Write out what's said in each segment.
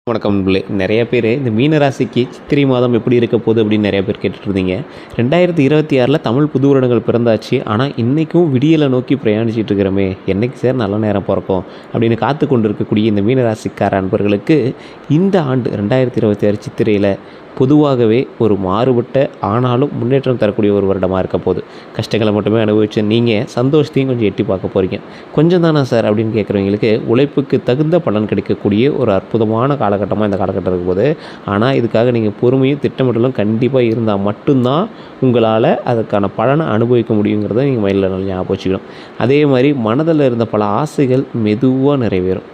வணக்கம் நண்பர்களே. நிறைய பேர் இந்த மீன ராசிக்கு சித்திரை மாதம் எப்படி இருக்க போகுது அப்படின்னு நிறைய பேர் கேட்டுட்டு இருந்தீங்க. 2026 தமிழ் புது வருடங்கள் பிறந்தாச்சு. ஆனால் இன்றைக்கும் விடியலை நோக்கி பிரயாணிச்சிட்டு இருக்கிறோமே, என்னைக்கு சார் நல்ல நேரம் பிறக்கும் அப்படின்னு காத்து கொண்டு இருக்கக்கூடிய இந்த மீனராசிக்கார அன்பர்களுக்கு இந்த ஆண்டு 2026 சித்திரையில் பொதுவாகவே ஒரு மாறுபட்ட ஆனாலும் முன்னேற்றம் தரக்கூடிய ஒரு வருடமாக இருக்க போகுது. கஷ்டங்களை மட்டுமே அனுபவிச்சு நீங்கள் சந்தோஷத்தையும் கொஞ்சம் எட்டி பார்க்க போகிறீங்க. கொஞ்சம் தானா சார் அப்படின்னு கேட்குறவங்களுக்கு உழைப்புக்கு தகுந்த பலன் கிடைக்கக்கூடிய ஒரு அற்புதமான காலகட்டமாக இந்த காலகட்டம் இருக்கும்போது, ஆனால் இதுக்காக நீங்கள் பொறுமையும் திட்டமிடலும் கண்டிப்பாக இருந்தால் மட்டும்தான் உங்களால் அதுக்கான பலனை அனுபவிக்க முடியுங்கிறத நீங்கள் மைண்டில் நல்லா ஞாபகம் வச்சுக்கணும். அதே மாதிரி மனதில் இருந்த பல ஆசைகள் மெதுவாக நிறைவேறும்.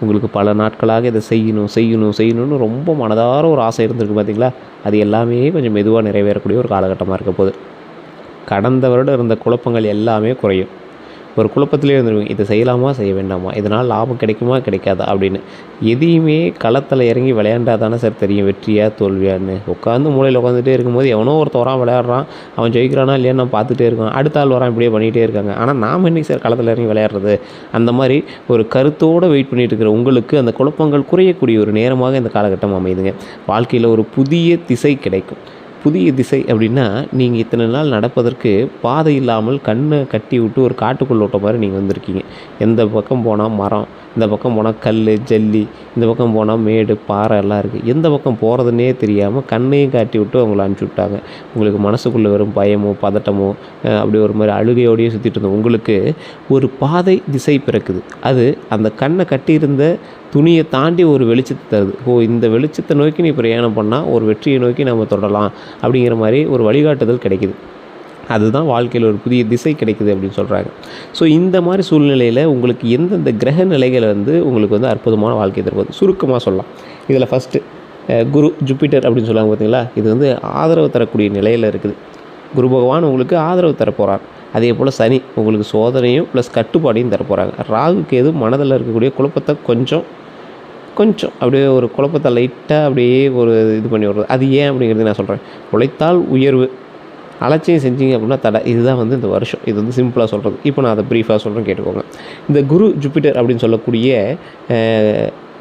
உங்களுக்கு பல நாட்களாக இதை செய்யணும்னு ரொம்ப மனதார ஒரு ஆசை இருந்திருக்கு பார்த்தீங்களா, அது எல்லாமே கொஞ்சம் மெதுவாக நிறைவேறக்கூடிய ஒரு காலகட்டமாக இருக்க போகுது. கடந்த வருடம் இருந்த குழப்பங்கள் எல்லாமே குறையும். ஒரு குழப்பத்திலே இருந்துருவீங்க, இதை செய்யலாமா செய்ய வேண்டாமா, இதனால் லாபம் கிடைக்குமா கிடைக்காதா அப்படின்னு. எதையுமே களத்தில் இறங்கி விளையாண்டா தானே சார் தெரியும் வெற்றியா தோல்வியான்னு. உட்காந்து மூலையில் உட்காந்துட்டே இருக்கும்போது எவனோ ஒருத்தர் வரான் விளையாடுறான், அவன் ஜெயிக்கிறானா இல்லையான்னு நான் பார்த்துட்டே இருக்கோம், அடுத்த ஆள் வரான் இப்படியே பண்ணிகிட்டே இருக்காங்க. ஆனால் நாம் இன்றைக்கி சார் களத்தில் இறங்கி விளையாடுறது, அந்த மாதிரி ஒரு கருத்தோடு வெயிட் பண்ணிகிட்டு இருக்கிற உங்களுக்கு அந்த குழப்பங்கள் குறையக்கூடிய ஒரு நேரமாக இந்த காலகட்டம் அமைதுங்க. வாழ்க்கையில் ஒரு புதிய திசை கிடைக்கும். புதிய திசை அப்படின்னா, நீங்கள் இத்தனை நாள் நடப்பதற்கு பாதை இல்லாமல் கண்ணை கட்டி விட்டு ஒரு காட்டுக்குள்ள ஓட்ட மாதிரி நீங்கள் வந்திருக்கீங்க. எந்த பக்கம் போனால் மரம், இந்த பக்கம் போனால் கல் ஜல்லி, இந்த பக்கம் போனால் மேடு பாறை எல்லாம் இருக்குது. எந்த பக்கம் போகிறதுனே தெரியாமல் கண்ணையும் காட்டி விட்டு அவங்கள அனுப்பிச்சி விட்டாங்க. உங்களுக்கு மனசுக்குள்ளே வெறும் பயமோ பதட்டமோ அப்படி ஒரு மாதிரி அழுகையோடையே சுற்றிட்டு இருந்தோம். உங்களுக்கு ஒரு பாதை திசை பிறக்குது. அது அந்த கண்ணை கட்டியிருந்த துணியை தாண்டி ஒரு வெளிச்சத்தை தருது. இந்த வெளிச்சத்தை நோக்கி நீ பிரயாணம் பண்ணால் ஒரு வெற்றியை நோக்கி நம்ம தொடரலாம் அப்படிங்கிற மாதிரி ஒரு வழிகாட்டுதல் கிடைக்குது. அதுதான் வாழ்க்கையில் ஒரு புதிய திசை கிடைக்குது அப்படின்னு சொல்கிறாங்க. ஸோ இந்த மாதிரி சூழ்நிலையில் உங்களுக்கு எந்தெந்த கிரக நிலைகளை உங்களுக்கு அற்புதமான வாழ்க்கை தருவது சுருக்கமாக சொல்லலாம். இதில் ஃபஸ்ட்டு குரு ஜூபிட்டர் அப்படின்னு சொல்லுவாங்க பார்த்தீங்களா, இது ஆதரவு தரக்கூடிய நிலையில் இருக்குது. குரு பகவான் உங்களுக்கு ஆதரவு தரப்போகிறார். அதே போல் சனி உங்களுக்கு சோதனையும் ப்ளஸ் கட்டுப்பாடையும் தரப்போகிறாங்க. ராகு கேது மனதில் இருக்கக்கூடிய குழப்பத்தை கொஞ்சம் அப்படியே ஒரு குழப்பத்தை லைட்டாக அப்படியே ஒரு இது பண்ணி விடுறது. அது ஏன் அப்படிங்கிறது நான் சொல்கிறேன். உழைத்தால் உயர்வு, அலட்சியம் செஞ்சீங்க அப்படின்னா தடை. இதுதான் இந்த வருஷம். இது சிம்பிளாக சொல்கிறது. இப்போ நான் அதை ப்ரீஃபாக சொல்கிறேன், கேட்டுக்கோங்க. இந்த குரு ஜூபிட்டர் அப்படின்னு சொல்லக்கூடிய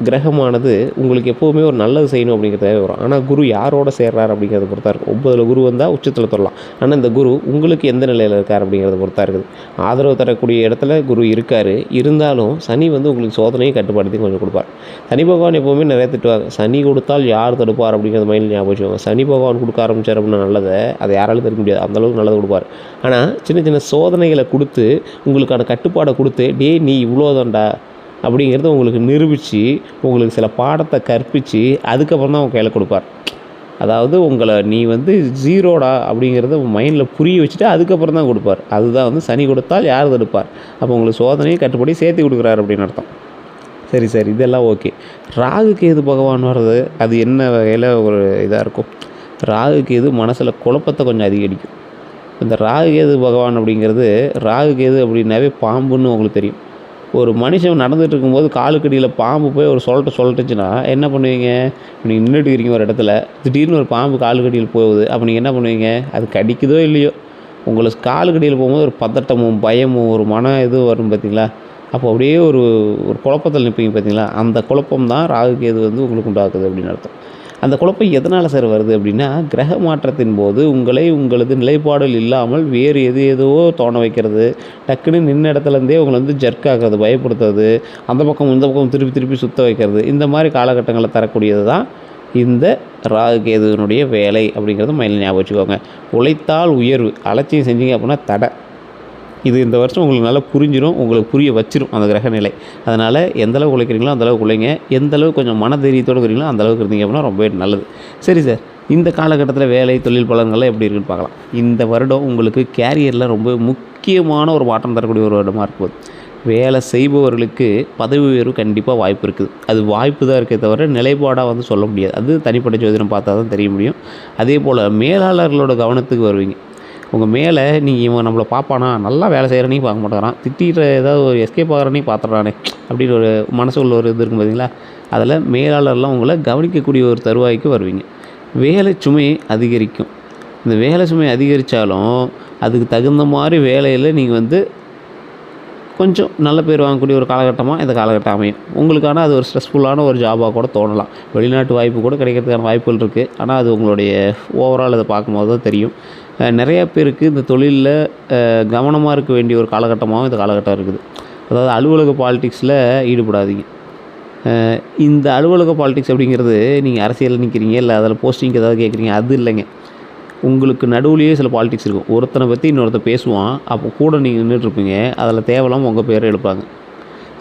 கிரகமானது உங்களுக்கு எப்போவுமே ஒரு நல்லது செய்யணும் அப்படிங்கிறத வரும். ஆனால் குரு யாரோட சேர்றார் அப்படிங்கிறத பொறுத்தா இருக்கும். 9 குரு வந்தால் உச்சத்தில் தொடலாம். ஆனால் இந்த குரு உங்களுக்கு எந்த நிலையில் இருக்கார் அப்படிங்கிறத பொறுத்தா இருக்குது. ஆதரவு தரக்கூடிய இடத்துல குரு இருக்கார். இருந்தாலும் சனி உங்களுக்கு சோதனையும் கட்டுப்பாடுத்தையும் கொஞ்சம் கொடுப்பார். சனி பகவான் எப்போவுமே நிறைய திட்டுவாங்க. சனி கொடுத்தால் யார் தடுப்பார் அப்படிங்கிறத மைண்டில் ஞாபகம் வச்சுக்கோங்க. சனி பகவான் கொடுக்க ஆரம்பித்தார் அப்படின்னா நல்லதை அதை யாராலும் தடுக்க முடியாது. அந்தளவுக்கு நல்லது கொடுப்பார். ஆனால் சின்ன சின்ன சோதனைகளை கொடுத்து உங்களுக்கான கட்டுப்பாடை கொடுத்து நீ இவ்வளோதான்டா அப்படிங்கிறத உங்களுக்கு நிரூபித்து உங்களுக்கு சில பாடத்தை கற்பித்து அதுக்கப்புறம் தான் அவங்க கையில் கொடுப்பார். அதாவது உங்களை நீ ஜீரோடா அப்படிங்கிறத மைண்டில் புரிய வச்சுட்டு அதுக்கப்புறம் தான் கொடுப்பார். அதுதான் சனி கொடுத்தால் யார் தடுப்பார். அப்போ உங்களுக்கு சோதனையும் கட்டுப்படி சேர்த்து கொடுக்குறாரு அப்படின்னு அர்த்தம். சரி சார், இதெல்லாம் ஓகே. ராகு கேது பகவான் வர்றது அது என்ன வகையில் ஒரு இதாக இருக்கும். ராகு கேது மனசில் குழப்பத்தை கொஞ்சம் அதிகரிக்கும். இந்த ராகு கேது பகவான் அப்படிங்கிறது, ராகு கேது அப்படின்னாவே பாம்புன்னு உங்களுக்கு தெரியும். ஒரு மனுஷன் நடந்துகிட்டு இருக்கும்போது காலுக்கடியில் பாம்பு போய் ஒரு சொல்லிட்டுச்சுன்னா என்ன பண்ணுவீங்க? நீங்கள் நின்றுட்டு இருக்கிறீங்க ஒரு இடத்துல, திடீர்னு ஒரு பாம்பு காலுக்கடியில் போகுது. அப்போ நீங்கள் என்ன பண்ணுவீங்க? அது கடிக்குதோ இல்லையோ, உங்களுக்கு காலுக்கடியில் போகும்போது ஒரு பதட்டமும் பயமும் ஒரு இது வரும் பார்த்தீங்களா? அப்போ அப்படியே ஒரு குழப்பத்தில் நிற்பீங்க பார்த்தீங்களா? அந்த குழப்பம் தான் ராகு கேது உங்களுக்கு உண்டாக்குது அப்படின்னு அர்த்தம். அந்த குழப்பம் எதனால் சார் வருது அப்படின்னா, கிரக மாற்றத்தின் போது உங்களது நிலைப்பாடுகள் இல்லாமல் வேறு ஏதோ தோண வைக்கிறது, டக்குன்னு நின்ன இடத்துலேருந்தே உங்களை ஜர்க் ஆகிறது, பயப்படுத்துறது, அந்த பக்கம் இந்த பக்கம் திருப்பி சுற்ற வைக்கிறது, இந்த மாதிரி காலகட்டங்களை தரக்கூடியது தான் இந்த ராகு கேதுவினுடைய வேலை அப்படிங்கிறது மைண்டில் ஞாபகம் வச்சுக்கோங்க. உழைத்தால் உயர்வு, அலட்சியம் செஞ்சீங்க அப்படின்னா தடை. இது இந்த வருஷம் உங்களுக்கு நல்லா புரிஞ்சிடும், உங்களுக்கு புரிய வச்சிரும் அந்த கிரக நிலை. அதனால் எந்தளவுக்கு உழைக்கிறீங்களோ அந்தளவுக்கு உழைங்க. எந்தளவுக்கு கொஞ்சம் மனதைரியத்தோடு இருக்கிறீங்களோ அந்தளவுக்கு இருந்தீங்க அப்படின்னா ரொம்பவே நல்லது. சரி சார், இந்த காலகட்டத்தில் வேலை தொழில் பலன்கள்லாம் எப்படி இருக்குன்னு பார்க்கலாம். இந்த வருடம் உங்களுக்கு கேரியரில் ரொம்ப முக்கியமான ஒரு மாற்றம் தரக்கூடிய ஒரு வருடமாக இருக்கும்போது, வேலை செய்பவர்களுக்கு பதவி உயர்வு கண்டிப்பாக வாய்ப்பு இருக்குது. அது வாய்ப்பு தான் இருக்கே தவிர நிலைப்பாடாக சொல்ல முடியாது. அது தனிப்பட்ட ஜோதிடம் பார்த்தா தான் தெரிய முடியும். அதே போல் மேலாளர்களோட கவனத்துக்கு வருவீங்க. உங்கள் மேலே நீங்கள் இவன் நம்மளை பார்ப்பானா, நல்லா வேலை செய்கிறனையும் பார்க்க மாட்டேங்கிறான், திட்டிகிற ஏதாவது ஒரு எஸ்கேப் ஆகிறனையும் பார்த்துட்றானே அப்படின்னு ஒரு மனசுக்குள்ள ஒரு இது இருக்கும் பார்த்தீங்களா? அதில் மேலாளர்லாம் உங்களை கவனிக்கக்கூடிய ஒரு தருவாய்க்கு வருவீங்க. வேலை சுமை அதிகரிக்கும். இந்த வேலை சுமை அதிகரித்தாலும் அதுக்கு தகுந்த மாதிரி வேலையில் நீங்கள் கொஞ்சம் நல்ல பேர் வாங்கக்கூடிய ஒரு காலகட்டமாக இந்த காலகட்டம் அமையும். உங்களுக்கான அது ஒரு ஸ்ட்ரெஸ்ஃபுல்லான ஒரு ஜாபாக கூட தோணலாம். வெளிநாட்டு வாய்ப்பு கூட கிடைக்கிறதுக்கான வாய்ப்புகள் இருக்குது. ஆனால் அது உங்களுடைய ஓவரால் இதை பார்க்கும்போது தான் தெரியும். நிறையா பேருக்கு இந்த தொழிலில் கவனமாக இருக்க வேண்டிய ஒரு காலகட்டமாகவும் இந்த காலகட்டம் இருக்குது. அதாவது அலுவலக பாலிடிக்ஸில் ஈடுபடாதீங்க. இந்த அலுவலக பாலிடிக்ஸ் அப்படிங்கிறது நீங்கள் அரசியலில் நிற்கிறீங்க, இல்லை அதில் போஸ்டிங் ஏதாவது கேட்குறீங்க, அது இல்லைங்க. உங்களுக்கு நடுவுலேயே சில பாலிடிக்ஸ் இருக்கும். ஒருத்தனை பற்றி இன்னொருத்தர் பேசுவான், அப்போ கூட நீங்கள் நின்றுட்டுருப்பீங்க. அதில் தேவையில்லாமல் உங்கள் பேரை எடுப்பாங்க.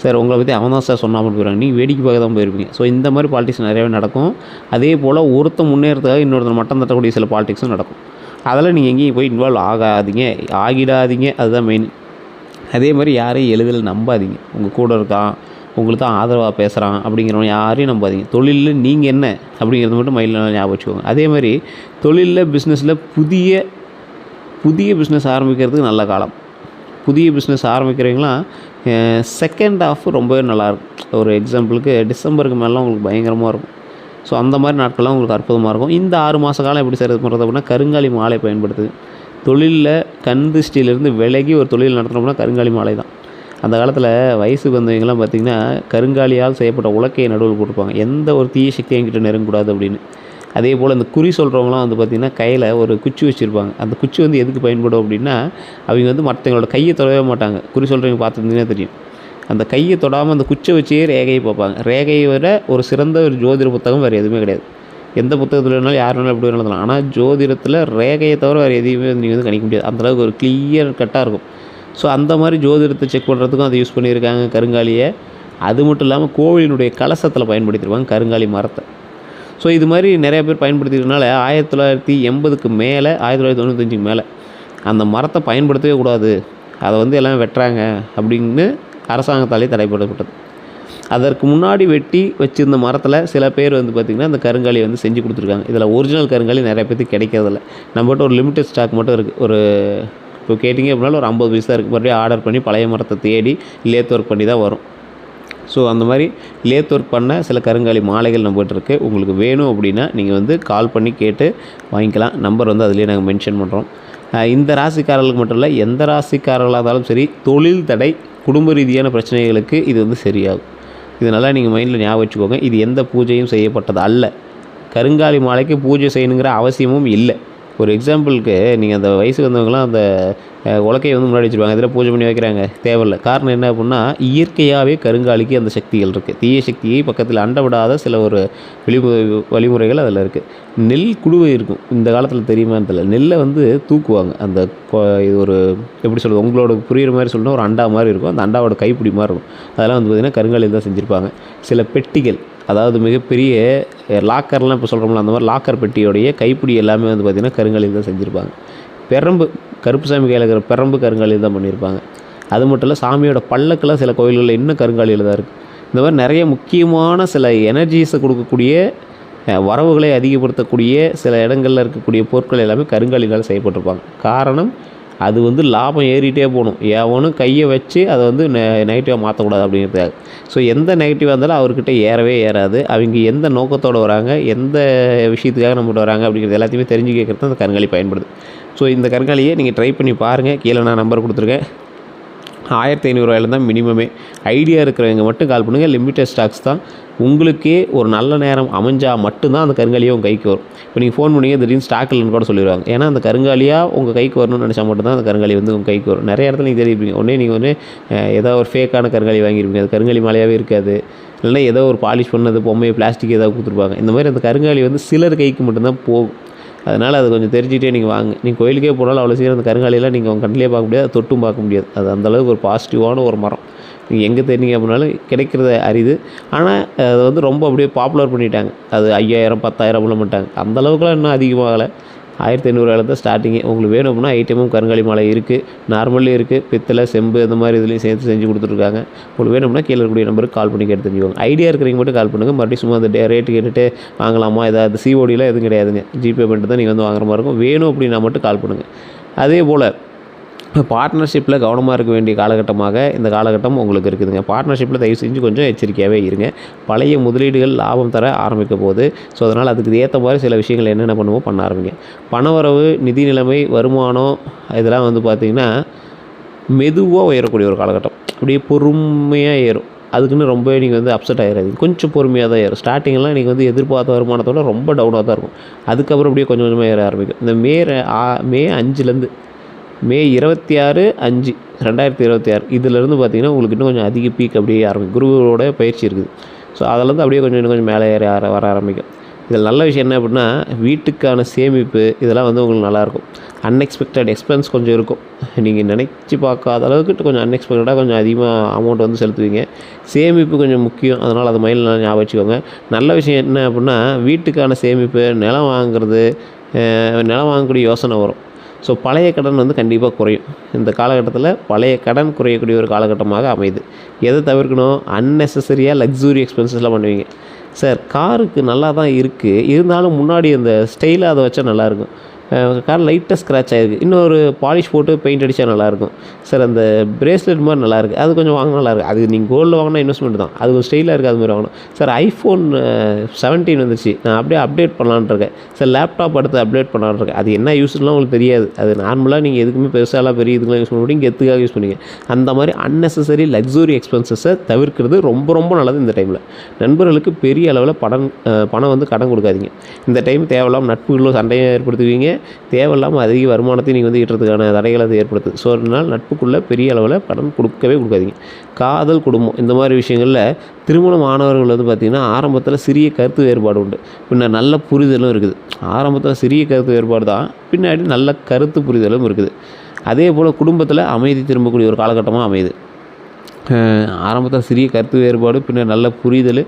சார் உங்களை பற்றி அவன் தான் சார் சொன்னாமல் போயிடுவாங்க, நீங்கள் வேடிக்கை பார்க்க தான் போயிருப்பீங்க. ஸோ இந்த மாதிரி பாலிடிக்ஸ் நிறையாவே நடக்கும். அதே போல் ஒருத்தன் முன்னேறதுக்காக இன்னொருத்தர் மட்டம் தட்டக்கூடிய சில பாலிடிக்ஸும் நடக்கும். அதெல்லாம் நீங்கள் எங்கேயும் போய் இன்வால்வ் ஆகிடாதீங்க. அதுதான் மெயின். அதே மாதிரி யாரையும் எளிதில் நம்பாதீங்க. உங்கள் கூட இருக்கான், உங்களுக்கு தான் ஆதரவாக பேசுகிறான் அப்படிங்கிறவங்க யாரையும் நம்பாதீங்க. தொழிலில் நீங்கள் என்ன அப்படிங்கிறது மட்டும் மைண்டில் ஞாபகம் வச்சுக்கோங்க. அதே மாதிரி தொழிலில் பிஸ்னஸில் புதிய பிஸ்னஸ் ஆரம்பிக்கிறதுக்கு நல்ல காலம். புதிய பிஸ்னஸ் ஆரம்பிக்கிறவங்களாம் செகண்ட் ஹாஃப் ரொம்பவே நல்லாயிருக்கும். ஒரு எக்ஸாம்பிளுக்கு டிசம்பருக்கு மேலாம் உங்களுக்கு பயங்கரமாக இருக்கும். ஸோ அந்த மாதிரி நாட்கள்லாம் உங்களுக்கு அற்புதமாக இருக்கும். இந்த 6 மாத காலம் எப்படி செய்கிறது பண்ணுறது அப்படின்னா, கருங்காலி மாலை பயன்படுத்துது. தொழிலில் கண் திருஷ்டியிலேருந்து விலகி ஒரு தொழில் நடத்தணும்னா கருங்காலி மாலை தான். அந்த காலத்தில் வயசுக்கு வந்தவங்கலாம் பார்த்திங்கன்னா கருங்காலியால் செய்யப்பட்ட உலக்கையை நடுவில் போட்டிருப்பாங்க. எந்த ஒரு தீய சக்தி என்கிட்ட நெருங்கக்கூடாது அப்படின்னு. அதே போல் இந்த குறி சொல்கிறவங்களாம் வந்து பார்த்திங்கன்னா கையில் ஒரு குச்சி வச்சுருப்பாங்க. அந்த குச்சி வந்து எதுக்கு பயன்படும் அப்படின்னா, அவங்க வந்து மற்றவங்களோட கையை தொடவே மாட்டாங்க. குறி சொல்கிறவங்க பார்த்துருந்தீங்கன்னா தெரியும். அந்த கையை தொடாமல் அந்த குச்சை வச்சே ரேகையை பார்ப்பாங்க. ரேகையை விட ஒரு சிறந்த ஒரு ஜோதிட புத்தகம் வேறு எதுவுமே கிடையாது. எந்த புத்தகத்தில் வேணாலும் யார் வேணாலும் எப்படி வேணாலும் எழுதலாம். ஆனால் ஜோதிடத்தில் ரேகையை தவிர வேறு எதையுமே நீங்கள் வந்து கணிக்க முடியாது. அந்தளவுக்கு ஒரு கிளியர் கட்டாக இருக்கும். ஸோ அந்த மாதிரி ஜோதிடத்தை செக் பண்ணுறதுக்கும் அதை யூஸ் பண்ணியிருக்காங்க கருங்காலியை. அது மட்டும் இல்லாமல் கோவிலினுடைய கலசத்தில் பயன்படுத்தியிருப்பாங்க கருங்காலி மரத்தை. ஸோ இது மாதிரி நிறையா பேர் பயன்படுத்திக்கிறதுனால 1980க்கு மேலே 1995க்கு மேலே அந்த மரத்தை பயன்படுத்தவே கூடாது, அதை வந்து எல்லாம் வெட்டுறாங்க அப்படின்னு அரசாங்கத்தாலே தடைப்படப்பட்டது. அதற்கு முன்னாடி வெட்டி வச்சுருந்த மரத்தில் சில பேர் வந்து பார்த்திங்கன்னா இந்த கருங்காலியை வந்து செஞ்சு கொடுத்துருக்காங்க. இதில் ஒரிஜினல் கருங்காலி நிறைய பேருக்கு கிடைக்கிறதில்ல. நம்மகிட்ட ஒரு லிமிட்டட் ஸ்டாக் மட்டும் இருக்குது. இப்போ கேட்டிங்க அப்படின்னாலும் ஒரு 50 பீஸ் தான் இருக்குது. மறுபடியும் ஆர்டர் பண்ணி பழைய மரத்தை தேடி லேத் ஒர்க் பண்ணி தான் வரும். ஸோ அந்த மாதிரி லேத் ஒர்க் பண்ண சில கருங்காலி மாலைகள் நம்மகிட்ட இருக்குது. உங்களுக்கு வேணும் அப்படின்னா நீங்கள் வந்து கால் பண்ணி கேட்டு வாங்கிக்கலாம். நம்பர் வந்து அதிலே நாங்கள் மென்ஷன் பண்ணுறோம். இந்த ராசிக்காரர்களுக்கு மட்டும் இல்லை, எந்த ராசிக்காரர்களாக இருந்தாலும் சரி, தொழில் தடை, குடும்ப ரீதியான பிரச்சனைகளுக்கு இது வந்து சரியாகும். இதனால் நீங்கள் மைண்டில் ஞாபகம் வச்சுக்கோங்க. இது எந்த பூஜையும் செய்யப்பட்டது அல்ல. கருங்காலி மாலைக்கு பூஜை செய்யணுங்கிற அவசியமும் இல்லை. ஒரு எக்ஸாம்பிளுக்கு நீங்கள் அந்த வயசுக்கு வந்தவங்களாம் அந்த உலக்கையை வந்து முன்னாடி வச்சுருவாங்க, இதில் பூஜை பண்ணி வைக்கிறாங்க, தேவையில்லை. காரணம் என்ன அப்படின்னா, இயற்கையாகவே கருங்காலிக்கு அந்த சக்திகள் இருக்குது. தீய சக்தியை பக்கத்தில் அண்ட விடாத சில ஒரு வழிமுறைகள் அதில் இருக்குது. நெல் குடுவை இருக்கும். இந்த காலத்தில் தெரியுமான்னு தெரியல. நெல்லை வந்து தூக்குவாங்க. அந்த இது ஒரு எப்படி சொல்கிறது, உங்களோட புரிகிற மாதிரி சொல்லணும், ஒரு அண்டா மாதிரி இருக்கும். அந்த அண்டாவோட கைப்பிடி மாதிரி இருக்கும். அதெல்லாம் வந்து பார்த்திங்கன்னா கருங்காலியில் தான் செஞ்சுருப்பாங்க. சில பெட்டிகள், அதாவது மிகப்பெரிய லாக்கர்லாம் இப்போ சொல்கிறோம்ல, அந்த மாதிரி லாக்கர் பெட்டியோடைய கைப்பிடி எல்லாமே வந்து பார்த்திங்கன்னா கருங்காலியில் தான் செஞ்சுருப்பாங்க. பெரம்பு, கருப்புசாமி கையில் இருக்கிற பெரம்பு கருங்காலியில் தான் பண்ணியிருப்பாங்க. அது மட்டும் இல்லை, சாமியோட பல்லக்கெல்லாம் சில கோயில்களில் இன்னும் கருங்காலியில் தான் இருக்குது. இந்த மாதிரி நிறைய முக்கியமான சில எனர்ஜிஸை கொடுக்கக்கூடிய, வரவுகளை அதிகப்படுத்தக்கூடிய சில இடங்களில் இருக்கக்கூடிய பொருட்கள் எல்லாமே கருங்காலினால் செய்யப்பட்டிருப்பாங்க. காரணம், அது வந்து லாபம் ஏறிட்டே போகணும். எவனும் கையை வச்சு அதை வந்து நெகட்டிவாக மாற்றக்கூடாது அப்படிங்கிறதுக்காக. ஸோ எந்த நெகட்டிவாக இருந்தாலும் அவர்கிட்ட ஏறவே ஏறாது. அவங்க எந்த நோக்கத்தோடு வராங்க, எந்த விஷயத்துக்காக நம்மகிட்ட வராங்க அப்படிங்கிறது எல்லாத்தையுமே தெரிஞ்சு கேட்குறது அந்த கருங்காலி பயன்படுது. ஸோ இந்த கருங்காலியை நீங்கள் ட்ரை பண்ணி பாருங்கள். கீழே நான் நம்பர் கொடுத்துருக்கேன். 1500 தான் மினிமமே. ஐடியா இருக்கிறவங்க மட்டும் கால் பண்ணுங்கள். லிமிட்டட் ஸ்டாக்ஸ் தான். உங்களுக்கே ஒரு நல்ல நேரம் அமைஞ்சால் மட்டும்தான் அந்த கருங்காலியாக உங்கள் கைக்கு வரும். இப்போ நீங்கள் ஃபோன் பண்ணிங்க திடீர்னு ஸ்டாக் இல்லைன்னு கூட சொல்லிடுவாங்க. ஏன்னா அந்த கருங்காலியாக உங்கள் கைக்கு வரணும்னு நினச்சா மட்டும்தான் அந்த கருங்காலி வந்து உங்கள் கைக்கு வரும். நிறைய இடத்துல நீங்கள் தெரிவிப்பீங்க. நீங்கள் ஒன்று ஏதோ ஒரு ஃபேக்கான கருங்காலி வாங்கியிருப்பீங்க, அது கருங்காலி மாலையாகவே இருக்காது. இல்லைன்னா ஏதோ ஒரு பாலிஷ் பண்ணது பொம்மையை பிளாஸ்டிக் ஏதாவது கொடுத்துருப்பாங்க. இந்த மாதிரி அந்த கருங்காலி வந்து சிலர் கைக்கு மட்டும்தான் போகும். அதனால் அது கொஞ்சம் தெரிஞ்சுட்டே நீங்கள் வாங்க. நீங்கள் கோயிலுக்கே போனாலும் அவ்வளோ சீக்கிரம் அந்த கருங்காலியெல்லாம் நீங்கள் உங்கள் கண்ணிலே பார்க்க முடியாது, தொட்டும் பார்க்க முடியாது. அது அந்தளவுக்கு ஒரு பாசிட்டிவான ஒரு மரம். நீங்கள் எங்கே தெரிஞ்சிங்க அப்படின்னாலும் கிடைக்கிறத அரிது. ஆனால் அது வந்து ரொம்ப அப்படியே பாப்புலர் பண்ணிட்டாங்க. அது 5000 10,000 பண்ணிட்டாங்க. அந்தளவுக்குலாம் இன்னும் அதிகமாகலை. 1500 தான் ஸ்டார்டிங்கே. உங்களுக்கு வேணும் அப்படின்னா ஐட்டமும் கருங்காலி மாலை இருக்குது, நார்மலே இருக்குது, பித்தளை, செம்பு இந்த மாதிரி இதுலேயும் சேர்த்து செஞ்சு கொடுத்துருக்காங்க. உங்களுக்கு வேணும்னா கீழே இருக்கக்கூடிய நம்பருக்கு கால் பண்ணி கேட்டு தெரிஞ்சுக்கோங்க. ஐடியா இருக்கிறவங்க மட்டும் கால் பண்ணுங்கள். மறுபடியும் சும்மா அந்த ரேட்டு கேட்டுட்டு வாங்கலாமா, ஏதாவது சிஓடிலாம் எதுவும் கிடையாதுங்க. ஜிபே பண்ணிட்டு தான் நீங்கள் வந்து வாங்குற மாதிரி இருக்கும். வேணும் அப்படின்னா மட்டும் கால் பண்ணுங்கள். அதே போல் பார்ட்னர்ஷிப்பில் கவனமாக இருக்க வேண்டிய காலகட்டமாக இந்த காலகட்டம் உங்களுக்கு இருக்குதுங்க. பார்ட்னர்ஷிப்பில் தயவு செஞ்சு கொஞ்சம் எச்சரிக்கையாகவே இருங்க. பழைய முதலீடுகள் லாபம் தர ஆரம்பிக்க போகுது. ஸோ அதனால் அதுக்கு ஏற்ற மாதிரி சில விஷயங்கள் என்னென்ன பண்ணுவோம் பண்ண ஆரம்பிங்க. பணவரவு, நிதி நிலைமை, வருமானம் இதெல்லாம் வந்து பார்த்திங்கன்னா மெதுவாக உயரக்கூடிய ஒரு காலகட்டம். அப்படியே பொறுமையாக ஏறும். அதுக்குன்னு ரொம்பவே நீங்கள் வந்து அப்செட் ஆகிடாதீங்க. கொஞ்சம் பொறுமையாக தான் ஏறும். ஸ்டார்டிங்கெல்லாம் நீங்கள் வந்து எதிர்பார்த்த வருமானத்தோட ரொம்ப டவுனாக தான் இருக்கும். அதுக்கப்புறம் அப்படியே கொஞ்சம் கொஞ்சமாக ஏற ஆரம்பிக்கும். இந்த மே 5லேருந்து மே 26/5/2026 இதிலேருந்து பார்த்தீங்கன்னா உங்களுக்கு இன்னும் கொஞ்சம் அதிக பீக் அப்படியே ஆரம்பிக்கும். குருவோட பயிற்சி இருக்குது. ஸோ அதிலேருந்து அப்படியே இன்னும் கொஞ்சம் மேலே ஏற வர ஆரம்பிக்கும். இதில் நல்ல விஷயம் என்ன அப்படின்னா, வீட்டுக்கான சேமிப்பு இதெல்லாம் வந்து உங்களுக்கு நல்லாயிருக்கும். அன்எக்ஸ்பெக்டட் எக்ஸ்பென்ஸ் கொஞ்சம் இருக்கும். நீங்கள் நினச்சி பார்க்காத அளவுக்கு கொஞ்சம் அன்எக்ஸ்பெக்டடாக கொஞ்சம் அதிகமாக அமௌண்ட் வந்து செலுத்துவீங்க. சேமிப்பு கொஞ்சம் முக்கியம். அதனால் அது மைண்டில் நல்லா ஞாபகம் வச்சுக்கோங்க. நல்ல விஷயம் என்ன அப்படின்னா, வீட்டுக்கான சேமிப்பு, நிலம் வாங்குறது, நிலம் வாங்கக்கூடிய யோசனை வரும். ஸோ பழைய கடன் வந்து கண்டிப்பாக குறையும். இந்த காலகட்டத்தில் பழைய கடன் குறையக்கூடிய ஒரு காலகட்டமாக அமையுது. எதை தவிர்க்கணும்? அன்னெசரியாக லக்ஸுரி எக்ஸ்பென்சஸ்லாம் பண்ணுவீங்க. சார் காருக்கு நல்லா தான் இருக்குது, இருந்தாலும் முன்னாடி அந்த ஸ்டைலாக அதை வச்சா நல்லாயிருக்கும். கார் லைட்டாக ஸ்க்ராட்ச் ஆகிருக்கு, இன்னொரு பாலிஷ் போட்டு பெயிண்ட் அடித்தா நல்லாயிருக்கும். சார் அந்த பிரேஸ்லெட் மாதிரி நல்லாயிருக்கு, அது கொஞ்சம் வாங்கினா நல்லாயிருக்கு. அது நீங்கள் கோல்டில் வாங்கினா இன்வெஸ்ட்மெண்ட் தான், அது ஒரு ஸ்டைலாக இருக்குது, அது மாதிரி வாங்கணும். சார் ஐஃபோன் 17 வந்துருச்சு, நான் அப்படியே அப்டேட் பண்ணலான்னு இருக்கேன். சார் லேப்டாப் அடுத்து அப்டேட் பண்ணலான்னு இருக்கேன். அது என்ன யூஸ்லாம் உங்களுக்கு தெரியாது. அது நார்மலாக நீங்கள் எதுக்குமே பெருசாலாம் பெரிய இதுக்கெலாம் யூஸ் பண்ண முடியும், கெத்துக்காக யூஸ் பண்ணிங்க. அந்த மாதிரி அன்னெசரி லக்ஸுரி எக்ஸ்பென்சஸை தவிர்க்கிறது ரொம்ப ரொம்ப நல்லது இந்த டைமில். நண்பர்களுக்கு பெரிய அளவில் பணம் வந்து கடன் கொடுக்காதீங்க. இந்த டைம் தேவையில்லாமல் நட்புகளும் சண்டையை ஏற்படுத்துவீங்க. தேவையில்லாமல் அதிக வருமானத்தையும் நீங்கள் வந்து ஈட்டுறதுக்கான தடைகளை அது ஏற்படுத்துது. ஸோ அதனால் நட்புக்குள்ளே பெரிய அளவில் கடன் கொடுக்காதீங்க. காதல், குடும்பம் இந்த மாதிரி விஷயங்களில் திருமணம் ஆனவர்கள் வந்து பார்த்திங்கன்னா ஆரம்பத்தில் சிறிய கருத்து வேறுபாடு உண்டு, பின்னர் நல்ல புரிதலும் இருக்குது. ஆரம்பத்தில் சிறிய கருத்து வேறுபாடு தான், பின்னாடி நல்ல கருத்து புரிதலும் இருக்குது. அதே போல் குடும்பத்தில் அமைதி திரும்பக்கூடிய ஒரு காலகட்டமாக அமையுது. ஆரம்பத்தில் சிறிய கருத்து வேறுபாடு, பின்னர் நல்ல புரிதல்,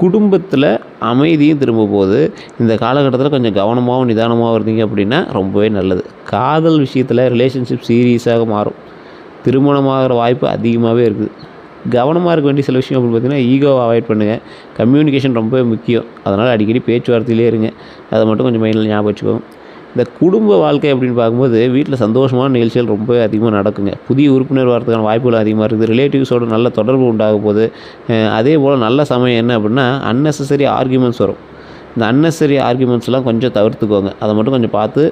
குடும்பத்தில் அமைதியும் திரும்ப போது. இந்த காலகட்டத்தில் கொஞ்சம் கவனமாகவும் நிதானமாகவும் இருந்தீங்க அப்படின்னா ரொம்பவே நல்லது. காதல் விஷயத்தில் ரிலேஷன்ஷிப் சீரியஸாக மாறும். திருமணமாகிற வாய்ப்பு அதிகமாகவே இருக்குது. கவனமாக இருக்க வேண்டிய சில விஷயம் அப்படின்னு பார்த்திங்கன்னா, ஈகோவை அவாய்ட் பண்ணுங்கள். கம்யூனிகேஷன் ரொம்ப முக்கியம். அதனால் அடிக்கடி பேச்சுவார்த்தையிலே இருங்க. அதை மட்டும் கொஞ்சம் மைண்டில் ஞாபகம் வச்சுக்கோங்க. இந்த குடும்ப வாழ்க்கை அப்படின்னு பார்க்கும்போது வீட்டில் சந்தோஷமான நிகழ்ச்சிகள் ரொம்ப அதிகமாக நடக்குங்க. புதிய உறுப்பினர் வரதுக்கான வாய்ப்புகள் அதிகமாக இருக்குது. ரிலேட்டிவ்ஸோட நல்ல தொடர்பு உண்டாகும் போது. அதே போல் நல்ல சமயம் என்ன அப்படின்னா, அன்னெசரி ஆர்கியூமெண்ட்ஸ் வரும். இந்த அன்னெசரி ஆர்கியூமெண்ட்ஸ்லாம் கொஞ்சம் தவிர்த்துக்கோங்க. அதை மட்டும் கொஞ்சம் பார்த்து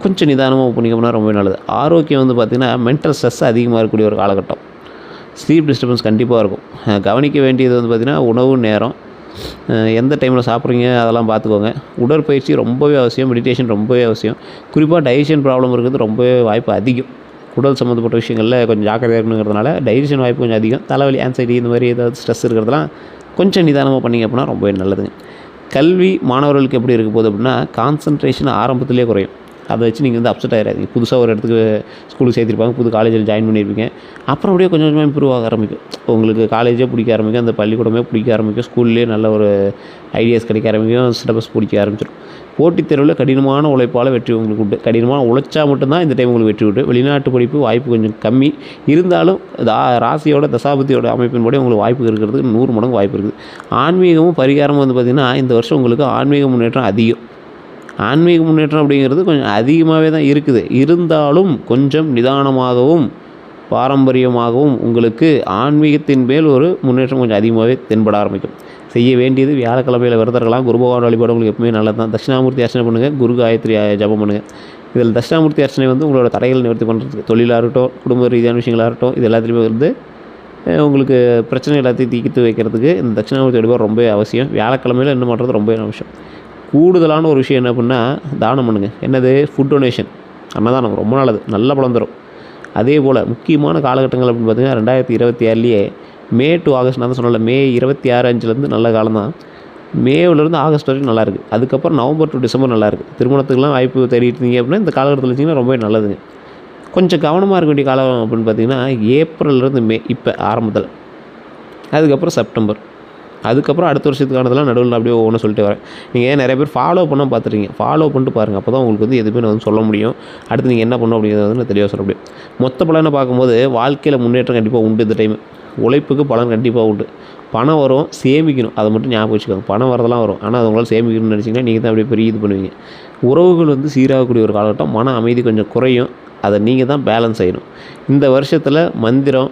கொஞ்சம் நிதானமாக பண்ணிக்கோம்னா ரொம்ப நல்லது. ஆரோக்கியம் வந்து பார்த்திங்கன்னா, மென்டல் ஸ்ட்ரெஸ் அதிகமாக இருக்கக்கூடிய ஒரு காலகட்டம். ஸ்லீப் டிஸ்டர்பன்ஸ் கண்டிப்பாக இருக்கும். கவனிக்க வேண்டியது வந்து பார்த்திங்கன்னா, உணவு நேரம், எந்த டைமில் சாப்பிட்றீங்க அதெல்லாம் பார்த்துக்கோங்க. உடற்பயிற்சி ரொம்பவே அவசியம். மெடிடேஷன் ரொம்பவே அவசியம். குறிப்பாக டைஜஷன் ப்ராப்ளம் இருக்கிறது ரொம்பவே வாய்ப்பு அதிகம். உடல் சம்மந்தப்பட்ட விஷயங்களில் கொஞ்சம் ஜாக்கிரதையாக இருக்கணுங்கிறதுனால டைஜஷன் வாய்ப்பு கொஞ்சம் அதிகம். தலைவலி, ஆன்சைட்டி இந்த மாதிரி ஏதாவது ஸ்ட்ரெஸ் இருக்கிறதுலாம் கொஞ்சம் நிதானமாக பண்ணிங்க அப்படின்னா ரொம்பவே நல்லதுங்க. கல்வி மாணவர்களுக்கு எப்படி இருக்க போகுது அப்படின்னா, கான்சன்ட்ரேஷன் ஆரம்பத்திலே குறையும். அதை வச்சு நீங்கள் வந்து அப்செட் ஆகிடாதீங்க. புதுசாக ஒரு இடத்துக்கு ஸ்கூலுக்கு சேர்த்திருப்பாங்க, புது காலேஜில் ஜாயின் பண்ணியிருப்பீங்க. அப்புறம் அப்படியே கொஞ்சம் கொஞ்சமாக இம்ப்ரூவ் ஆக ஆரம்பிக்கும். உங்களுக்கு காலேஜே பிடிக்க ஆரம்பிக்கும், அந்த பள்ளிக்கூடமே பிடிக்க ஆரம்பிக்கும், ஸ்கூல்லேயே நல்ல ஒரு ஐடியாஸ் கிடைக்க ஆரம்பிக்கும், சிலபஸ் பிடிக்க ஆரம்பிச்சிடும். போட்டித் தேர்வில் கடினமான உழைப்பால் வெற்றி உங்களுக்கு உண்டு. கடினமாக உழைச்சா மட்டும்தான் இந்த டைம் உங்களுக்கு வெற்றி உண்டு. வெளிநாட்டு படிப்பு வாய்ப்பு கொஞ்சம் கம்மி இருந்தாலும் ராசியோட தசாபதியோட அமைப்பின்படி உங்களுக்கு வாய்ப்பு இருக்கிறதுக்கு 100 மடங்கு வாய்ப்பு இருக்குது. ஆன்மீகமும் பரிகாரமும் வந்து பார்த்திங்கன்னா, இந்த வருஷம் உங்களுக்கு ஆன்மீக முன்னேற்றம் அதிகம். ஆன்மீக முன்னேற்றம் அப்படிங்கிறது கொஞ்சம் அதிகமாகவே தான் இருக்குது. இருந்தாலும் கொஞ்சம் நிதானமாகவும் பாரம்பரியமாகவும் உங்களுக்கு ஆன்மீகத்தின் மேல் ஒரு முன்னேற்றம் கொஞ்சம் அதிகமாகவே தென்பட ஆரம்பிக்கும். செய்ய வேண்டியது வியாழக்கிழமையில் விரதம் இருக்கலாம். குரு பகவான் வழிபாடு உங்களுக்கு எப்பவுமே நல்லது தான். தட்சிணாமூர்த்தி அர்ச்சனை பண்ணுங்கள், குரு காயத்ரி ஜபம் பண்ணுங்கள். இதில் தட்சிணாமூர்த்தி அர்ச்சனை வந்து உங்களோட தடைகள் நிவர்த்தி பண்ணுறதுக்கு, தொழிலாக இருக்கட்டும், குடும்ப ரீதியான விஷயங்களாக இருக்கட்டும், இது எல்லாத்துலேயுமே வந்து உங்களுக்கு பிரச்சனை எல்லாத்தையும் தீர்த்து வைக்கிறதுக்கு இந்த தட்சிணாமூர்த்தி வழிபாடு ரொம்ப அவசியம். வியாழக்கிழமையில் என்ன பண்ணுறது ரொம்ப அவசியம். கூடுதலான ஒரு விஷயம் என்ன அப்படின்னா, தானம் பண்ணுங்கள். என்னது? ஃபுட் டொனேஷன், அன்னதானம் ரொம்ப நல்லது, நல்ல பலம் தரும். அதே போல் முக்கியமான காலகட்டங்கள் அப்படின்னு பார்த்திங்கன்னா, 2026லேயே மே டு ஆகஸ்ட், நான் தான் சொன்னல, மே 26-5 நல்ல காலம் தான். மேவிலேருந்து ஆகஸ்ட் வரைக்கும் நல்லாயிருக்கு. அதுக்கப்புறம் நவம்பர் டு டிசம்பர் நல்லாயிருக்கு. திருமணத்துக்குலாம் வாய்ப்பு தேடிட்டு இருந்தீங்க அப்படின்னா இந்த காலகட்டத்தில் வச்சிங்கன்னா ரொம்ப நல்லதுங்க. கொஞ்சம் கவனமாக இருக்க வேண்டிய காலம் அப்படின்னு பார்த்திங்கன்னா, ஏப்ரல்லேருந்து மே இப்போ ஆரம்பத்தில், அதுக்கப்புறம் செப்டம்பர், அதுக்கப்புறம் அடுத்த வருஷத்துக்கானதெல்லாம் நடுவில் அப்படியே ஒவ்வொன்று சொல்லிட்டு வரேன். நீங்கள் நிறைய பேர் ஃபாலோ பண்ண பார்த்துருக்கீங்க. ஃபாலோ பண்ணிட்டு பாருங்கள். அப்போ தான் உங்களுக்கு வந்து எதுவுமே நான் வந்து சொல்ல முடியும். அடுத்து நீங்கள் என்ன பண்ணணும் அப்படிங்கிறத வந்து நான் தெளிவாக சொல்ல முடியும். மொத்த பலனை பார்க்கும்போது வாழ்க்கையில் முன்னேற்றம் கண்டிப்பாக உண்டு. இந்த டைமு உழைப்புக்கு பலன் கண்டிப்பாக உண்டு. பணம் வரும், சேமிக்கணும். அதை மட்டும் ஞாபகம் வச்சுக்கோங்க. பணம் வரதெல்லாம் வரும், ஆனால் அது உங்களால் சேமிக்கணும்னு நினச்சிங்கன்னா நீங்கள் தான் அப்படியே பெரிய இது பண்ணுவீங்க. உறவுகள் வந்து சீராகக்கூடிய ஒரு காலகட்டம். மன அமைதி கொஞ்சம் குறையும். அதை நீங்கள் தான் பேலன்ஸ் செய்யணும். இந்த வருஷத்தில் மந்திரம்,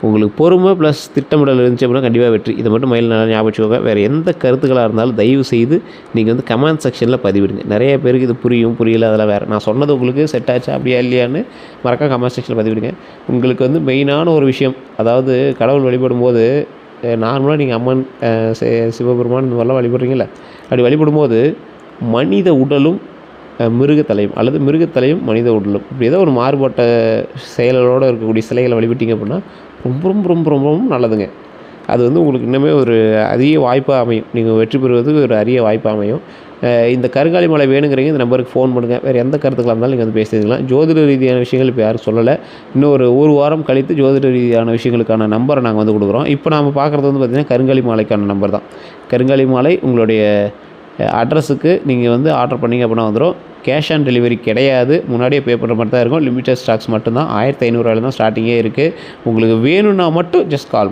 உங்களுக்கு பொறுமை ப்ளஸ் திட்டமிடல் இருந்துச்சு அப்படின்னா கண்டிப்பாக வெற்றி. இதை மட்டும் மைண்டில் நல்லா ஞாபகம் வச்சுக்கோங்க. வேறு எந்த கருத்துக்களாக இருந்தாலும் தயவு செய்து நீங்கள் வந்து கமெண்ட் செக்ஷனில் பதிவிடுங்க. நிறைய பேருக்கு இது புரியும் புரியல அதெல்லாம் வேறு. நான் சொன்னது உங்களுக்கு செட் ஆச்சா அப்படியா இல்லையான்னு மறக்காம கமெண்ட் செக்ஷனில் பதிவிடுங்க. உங்களுக்கு வந்து மெயினான ஒரு விஷயம், அதாவது கடவுள் வழிபடும்போது நார்மலாக நீங்கள் அம்மன் சிவபெருமான் இந்த மாதிரிலாம் வழிபடுறீங்கள, அப்படி வழிபடும்போது மனித உடலும் மிருகத்தலையும் அல்லது மிருகத்தலையும் மனித உடலும் இப்படி ஏதோ ஒரு மாறுபட்ட செயல்களோடு இருக்கக்கூடிய சிலைகளை வழிபட்டீங்க அப்படின்னா ரொம்ப ரொம்ப ரொம்ப ரொம்ப நல்லதுங்க. அது வந்து உங்களுக்கு இன்னுமே ஒரு அரிய வாய்ப்பாக அமையும். நீங்கள் வெற்றி பெறுவது ஒரு அரிய வாய்ப்பாக அமையும். இந்த கருங்காலி மலை வேணுங்கிறீங்க, இந்த நம்பருக்கு ஃபோன் பண்ணுங்கள். வேறு எந்த கருத்துக்களாக இருந்தாலும் நீங்கள் வந்து பேசிக்கலாம். ஜோதிட ரீதியான விஷயங்கள் இப்போ யாரும் சொல்லலை. இன்னும் ஒரு வாரம் கழித்து ஜோதிட ரீதியான விஷயங்களுக்கான நம்பரை நாங்கள் வந்து கொடுக்குறோம். இப்போ நாம் பார்க்குறது வந்து பார்த்திங்கன்னா கருங்காலி மாலைக்கான நம்பர் தான். கருங்காலி மாலை உங்களுடைய அட்ரஸுக்கு நீங்கள் வந்து ஆர்டர் பண்ணிங்க அப்படின்னா வந்துடும். கேஷ் ஆன் டெலிவரி கிடையாது. முன்னாடியே பே பண்ணுற மாதிரி தான் இருக்கும். லிமிட்டட் ஸ்டாக்ஸ் மட்டும்தான். 1500 தான் ஸ்டார்டிங்கே இருக்குது. உங்களுக்கு வேணும்னா மட்டும் ஜஸ்ட் கால்